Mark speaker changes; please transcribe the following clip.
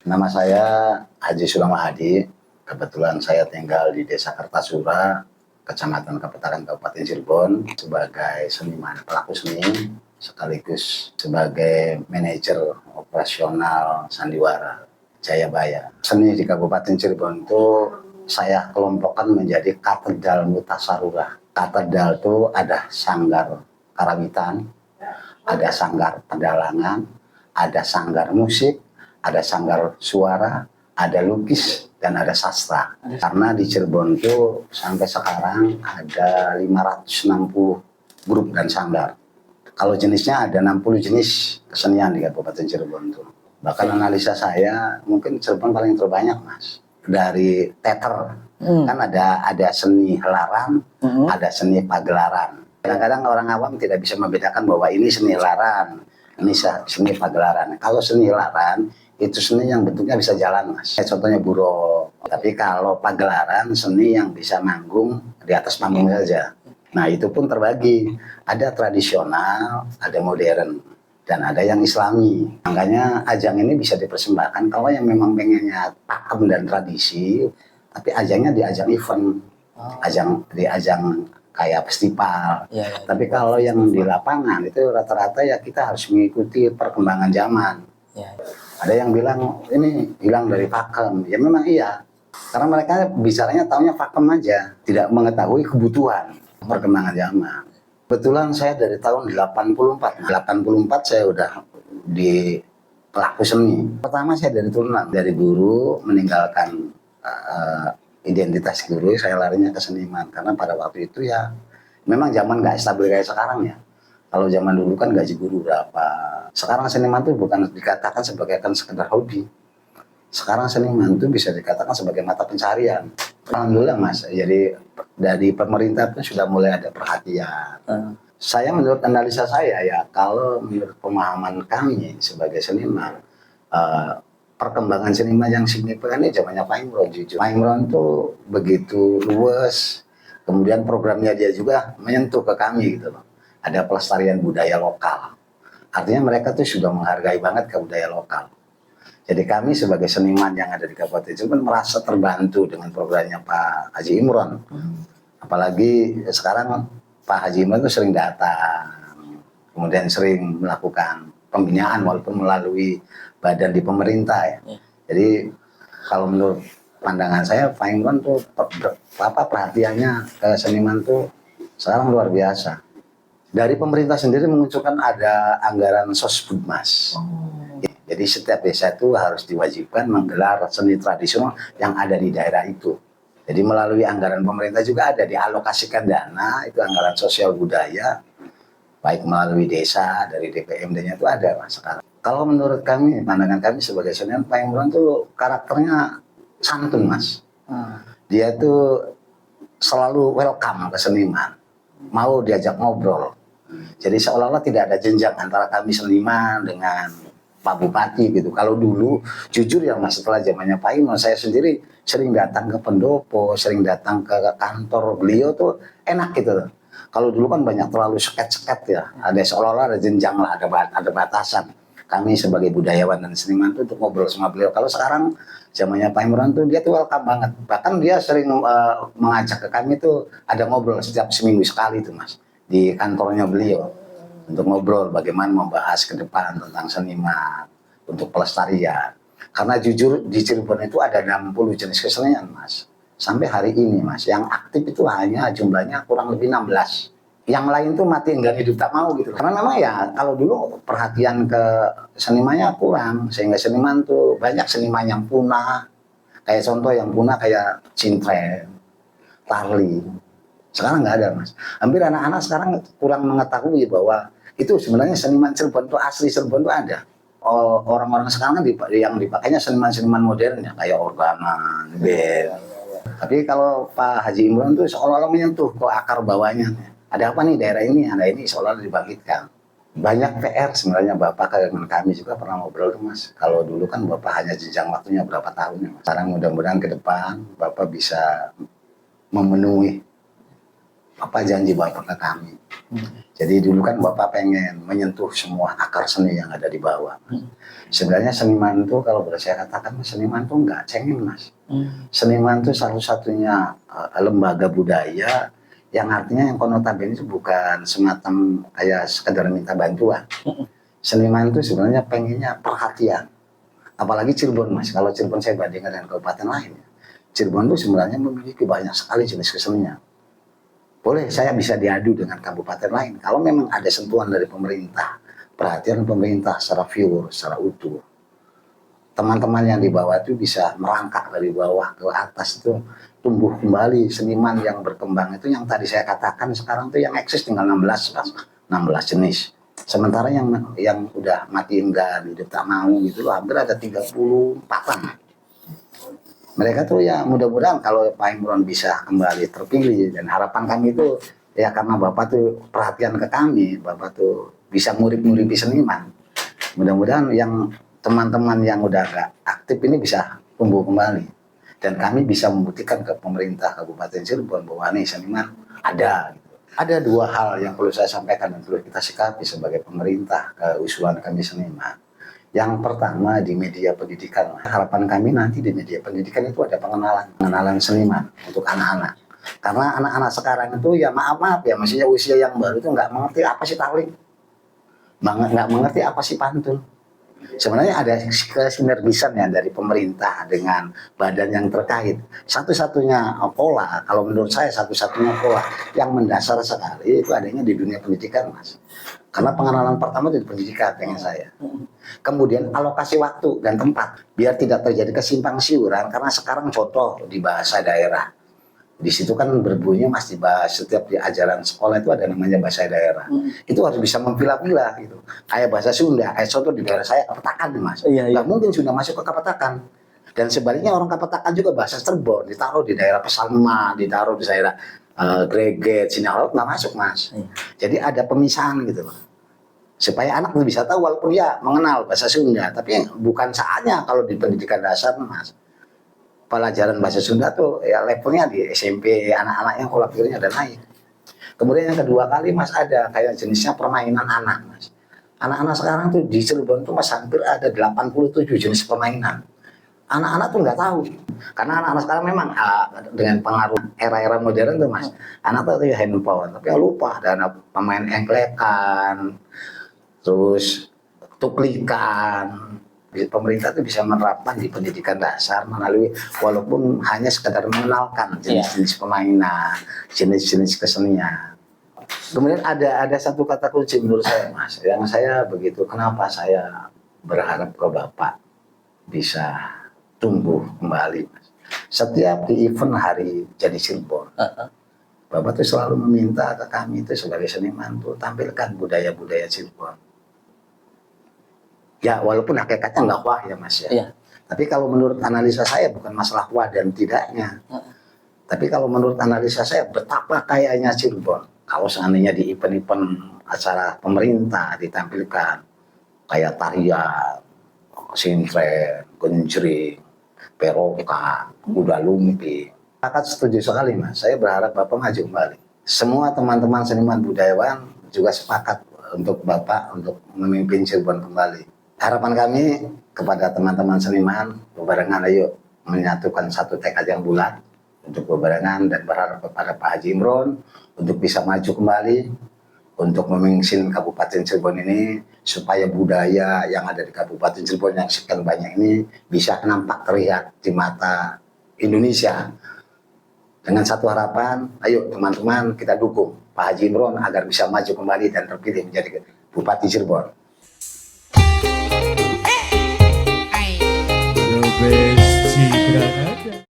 Speaker 1: Nama saya Haji Sulama Hadi. Kebetulan saya tinggal di Desa Kertasura, Kecamatan Kapetaran, Kabupaten Cirebon, sebagai seniman pelaku seni sekaligus sebagai manajer operasional Sandiwara Jayabaya. Seni di Kabupaten Cirebon itu saya kelompokkan menjadi katedral mutasarurah. Katedral itu ada sanggar karawitan, ada sanggar pedalangan, ada sanggar musik, ada sanggar suara, ada lukis, dan ada sastra. Karena di Cirebon itu sampai sekarang ada 560 grup dan sanggar. Kalau jenisnya ada 60 jenis kesenian di Kabupaten Cirebon itu. Bahkan analisa saya mungkin Cirebon paling terbanyak, Mas. Dari teater, kan ada seni helaran, ada seni pagelaran. Kadang-kadang orang awam tidak bisa membedakan bahwa ini seni helaran, ini seni pagelaran. Kalau seni helaran itu seni yang bentuknya bisa jalan, Mas. Contohnya buruk. Tapi kalau pagelaran seni yang bisa manggung di atas panggung saja. Nah itu pun terbagi. Ada tradisional, ada modern, dan ada yang islami. Makanya ajang ini bisa dipersembahkan kalau yang memang pengennya pakem dan tradisi, tapi ajangnya di ajang event, di ajang kayak festival. Tapi kalau yang di lapangan itu rata-rata ya kita harus mengikuti perkembangan zaman. Ada yang bilang ini hilang dari pakem. Ya memang iya. Karena mereka bicaranya taunya pakem aja, tidak mengetahui kebutuhan perkembangan zaman. Kebetulan saya dari tahun 84. 84 saya udah di pelaku seni. Pertama saya dari turunan, dari guru meninggalkan identitas guru, saya larinya ke seniman. Karena pada waktu itu ya memang zaman nggak stabil kayak sekarang ya. Kalau zaman dulu kan gaji guru berapa. Sekarang seniman itu bukan dikatakan sebagai kan sekedar hobi. Sekarang seniman itu bisa dikatakan sebagai mata pencarian. Alhamdulillah Mas, jadi dari pemerintah pun sudah mulai ada perhatian. Saya menurut analisa saya ya, kalau menurut pemahaman kami sebagai seniman, perkembangan seniman yang signifikan ini zamannya Pak Imron jujur. Pak Imron itu begitu luas, kemudian programnya dia juga menyentuh ke kami gitu loh. Ada pelestarian budaya lokal. Artinya mereka tuh sudah menghargai banget ke budaya lokal. Jadi kami sebagai seniman yang ada di Kabupaten Cirebon merasa terbantu dengan programnya Pak Haji Imron. Apalagi sekarang Pak Haji Imron itu sering datang, kemudian sering melakukan pembinaan walaupun melalui badan di pemerintah ya. Jadi kalau menurut pandangan saya Pak Imron tuh perhatiannya ke seniman tuh sekarang luar biasa. Dari pemerintah sendiri mengusulkan ada anggaran sosbud, Mas. Jadi setiap desa itu harus diwajibkan menggelar seni tradisional yang ada di daerah itu. Jadi melalui anggaran pemerintah juga ada dialokasikan dana, itu anggaran sosial budaya, baik melalui desa, dari DPMD-nya itu ada, Mas, sekarang. Kalau menurut kami, pandangan kami sebagai seniman, Pak Imron itu karakternya santun, Mas. Dia itu selalu welcome ke seniman, mau diajak ngobrol. Jadi seolah-olah tidak ada jenjang antara kami seniman dengan Pak Bupati gitu. Kalau dulu jujur ya Mas, setelah zamannya Pak Imron, saya sendiri sering datang ke pendopo, sering datang ke kantor beliau tuh enak gitu. Kalau dulu kan banyak terlalu seket-seket ya, ada seolah-olah ada jenjang lah, ada batasan. Kami sebagai budayawan dan seniman tuh untuk ngobrol sama beliau. Kalau sekarang zamannya Pak Imron tuh dia tuh welcome banget. Bahkan dia sering mengajak ke kami tuh ada ngobrol setiap seminggu sekali tuh Mas, di kantornya beliau untuk ngobrol bagaimana membahas ke depan tentang seniman untuk pelestarian. Karena jujur di Cirebon itu ada 60 jenis kesenian, Mas. Sampai hari ini, Mas, yang aktif itu hanya jumlahnya kurang lebih 16. Yang lain tuh mati enggan hidup tak mau gitu. Karena memang ya kalau dulu perhatian ke senimannya kurang, sehingga seniman tuh banyak seniman yang punah. Kayak contoh yang punah kayak Cintren, Tarli. Sekarang nggak ada, Mas. Hampir anak-anak sekarang kurang mengetahui bahwa itu sebenarnya seniman Cirebon itu asli Cirebon itu ada. Orang-orang sekarang kan yang dipakainya seniman-seniman modern ya, kayak organan, band. Tapi kalau Pak Haji Imron itu seolah-olah menyentuh ke akar bawahnya. Ada apa nih daerah ini, ada ini seolah-olah dibangkitkan. Banyak PR sebenarnya Bapak dengan kami juga pernah ngobrol tuh Mas. Kalau dulu kan Bapak hanya jenjang waktunya berapa tahun ya Mas. Sekarang mudah-mudahan ke depan Bapak bisa memenuhi Bapak janji Bapak ke kami. Jadi dulu kan Bapak pengen menyentuh semua akar seni yang ada di bawah. Sebenarnya seniman itu kalau boleh saya katakan seniman itu enggak cengeng Mas. Seniman itu satu-satunya lembaga budaya yang artinya yang notabene itu bukan semacam kayak sekedar minta bantuan. Seniman itu sebenarnya pengennya perhatian. Apalagi Cirebon Mas. Kalau Cirebon saya bandingkan dengan kabupaten lain. Cirebon itu sebenarnya memiliki banyak sekali jenis kesenian. Boleh saya bisa diadu dengan kabupaten lain kalau memang ada sentuhan dari pemerintah, perhatian pemerintah secara pure, secara utuh. Teman-teman yang di bawah itu bisa merangkak dari bawah ke atas itu tumbuh kembali seniman yang berkembang itu yang tadi saya katakan sekarang itu yang eksis tinggal 16 jenis. Sementara yang udah mati enggak, hidup tak mau gitu loh, hampir ada 34-an. Mereka tuh ya mudah-mudahan kalau Pak Imron bisa kembali terpilih dan harapan kami itu ya karena Bapak tuh perhatian ke kami, Bapak tuh bisa ngurip-nguripi seniman. Mudah-mudahan yang teman-teman yang udah gak aktif ini bisa tumbuh kembali dan kami bisa membuktikan ke pemerintah Kabupaten Cirebon bahwa nih seniman ada. Ada dua hal yang perlu saya sampaikan dan perlu kita sikapi sebagai pemerintah ke usulan kami seniman. Yang pertama di media pendidikan, harapan kami nanti di media pendidikan itu ada pengenalan seniman untuk anak-anak. Karena anak-anak sekarang itu ya maaf ya, maksudnya usia yang baru itu nggak mengerti apa sih tawling, nggak mengerti apa sih pantun. Sebenarnya ada kesinergisan ya dari pemerintah dengan badan yang terkait. Satu-satunya pola, kalau menurut saya satu-satunya pola yang mendasar sekali itu adanya di dunia pendidikan Mas. Karena pengenalan pertama itu di pendidikan dengan saya. Kemudian alokasi waktu dan tempat biar tidak terjadi kesimpang siuran karena sekarang contoh di bahasa daerah. Di situ kan berbunyi Mas dibahas setiap di ajaran sekolah itu ada namanya bahasa daerah. Itu harus bisa mempilah-pilah gitu. Kayak bahasa Sunda, kayak contoh di daerah saya Kapetakan Mas. Nggak mungkin Sunda masuk ke Kapetakan. Dan sebaliknya orang Kapetakan juga bahasa Cirebon ditaruh di daerah Pesalma, ditaruh di daerah Greget, Sinarot nggak masuk Mas. Jadi ada pemisahan gitu loh. Supaya anak bisa tahu walaupun dia mengenal bahasa Sunda, tapi bukan saatnya kalau di pendidikan dasar Mas. Pelajaran bahasa Sunda tuh ya levelnya di SMP anak-anaknya pola pikirnya ada naik. Kemudian yang kedua kali Mas ada kayak jenisnya permainan anak Mas. Anak-anak sekarang tuh di Cirebon tuh Mas hampir ada 87 jenis permainan. Anak-anak tuh nggak tahu. Karena anak-anak sekarang memang dengan pengaruh era-era modern tuh Mas. Anak tuh ya handphone, tapi ya lupa ada pemain engklekan, terus tuklikan. Pemerintah itu bisa menerapkan di pendidikan dasar melalui walaupun hanya sekedar mengenalkan jenis-jenis permainan, jenis-jenis kesenian. Kemudian ada satu kata kunci menurut saya Mas, yang saya begitu kenapa saya berharap ke Bapak bisa tumbuh kembali Mas. Setiap di event hari jadi Cirebon, Bapak tuh selalu meminta ke kami itu sebagai seniman tuh tampilkan budaya-budaya Cirebon. Ya walaupun hakikatnya nggak wah ya Mas ya. Tapi kalau menurut analisa saya bukan masalah wah dan tidaknya. Tapi kalau menurut analisa saya betapa kayanya Cirebon. Kalau seandainya di event-event acara pemerintah ditampilkan kayak tarian, sintren, genjreng, peroka, kuda lumping. Akan setuju sekali Mas. Saya berharap Bapak maju kembali. Semua teman-teman seniman budayawan juga sepakat untuk Bapak untuk memimpin Cirebon kembali. Harapan kami kepada teman-teman seniman bebarengan ayo menyatukan satu tekad yang bulat untuk bebarengan dan berharap kepada Pak Haji Imron untuk bisa maju kembali untuk memimpin Kabupaten Cirebon ini supaya budaya yang ada di Kabupaten Cirebon yang sekian banyak ini bisa nampak terlihat di mata Indonesia. Dengan satu harapan, ayo teman-teman kita dukung Pak Haji Imron agar bisa maju kembali dan terpilih menjadi Bupati Cirebon.